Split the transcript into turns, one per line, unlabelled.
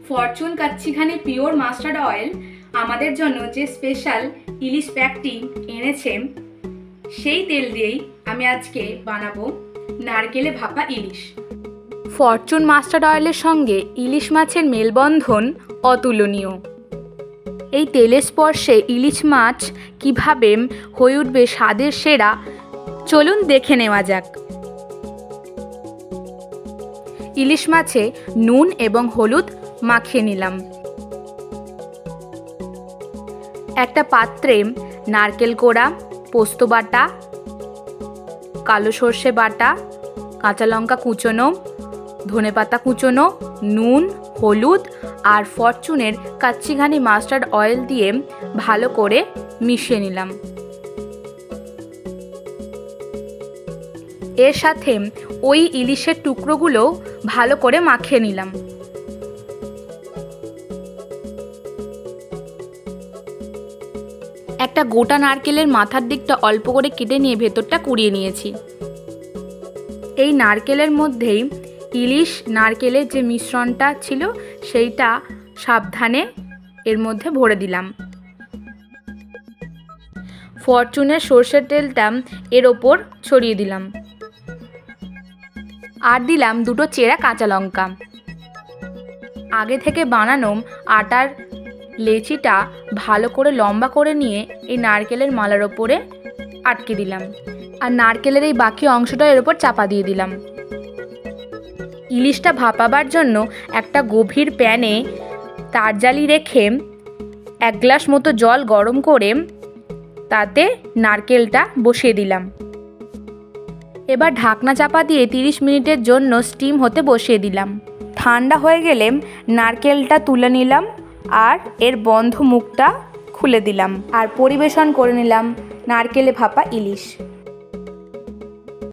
Fortune kachi ghani pure mustard oil আমাদের জন্য যে স্পেশাল ইলিশ প্যাকটি এনেছে, সেই তেল দিয়েই আমি আজকে বানাবো নারকেলে ভাপা ইলিশ। ফরচুন মাস্টার্ড অয়েলের সঙ্গে ইলিশ মাছের মেলবন্ধন অতুলনীয়। এই তেলের স্পর্শে ইলিশ মাছ কীভাবে হয়ে উঠবে স্বাদের সেরা, চলুন দেখে নেওয়া যাক। ইলিশ মাছে নুন এবং হলুদ মাখিয়ে নিলাম। একটা পাত্রে নারকেল কোড়া, পোস্ত বাটা, কালো সর্ষে বাটা, কাঁচা লঙ্কা কুচোনো, ধনেপাতা কুচোনো, নুন, হলুদ আর ফরচুনের কাচ্চিঘানি মাস্টার্ড অয়েল দিয়ে ভালো করে মিশিয়ে নিলাম। এর সাথে ওই ইলিশের টুকরোগুলো ভালো করে মাখিয়ে নিলাম। একটা গোটা নারকেলের মাথার দিকটা অল্প করে কেটে নিয়ে ভেতরটা কুড়িয়ে নিয়েছি। এই নারকেলের মধ্যেই ইলিশ নারকেলের যে মিশ্রণটা ছিল সেইটা সাবধানে এর মধ্যে ভরে দিলাম। ফরচুনের সর্ষের তেলটা এর ওপর ছড়িয়ে দিলাম আর দিলাম দুটো চেরা কাঁচা লঙ্কা। আগে থেকে বানানো আটার লেচিটা ভালো করে লম্বা করে নিয়ে এই নারকেলের মালার ওপরে আটকে দিলাম আর নারকেলের এই বাকি অংশটা এর ওপর চাপা দিয়ে দিলাম। ইলিশটা ভাপাবার জন্য একটা গভীর প্যানে তার জালি রেখে 1 গ্লাস মতো জল গরম করে তাতে নারকেলটা বসিয়ে দিলাম। এবার ঢাকনা চাপা দিয়ে 30 মিনিটের জন্য স্টিম হতে বসিয়ে দিলাম। ঠান্ডা হয়ে গেলে নারকেলটা তুলে নিলাম আর এর বন্ধ মুখটা খুলে দিলাম আর পরিবেশন করে নিলাম নারকেলে ভাপা ইলিশ।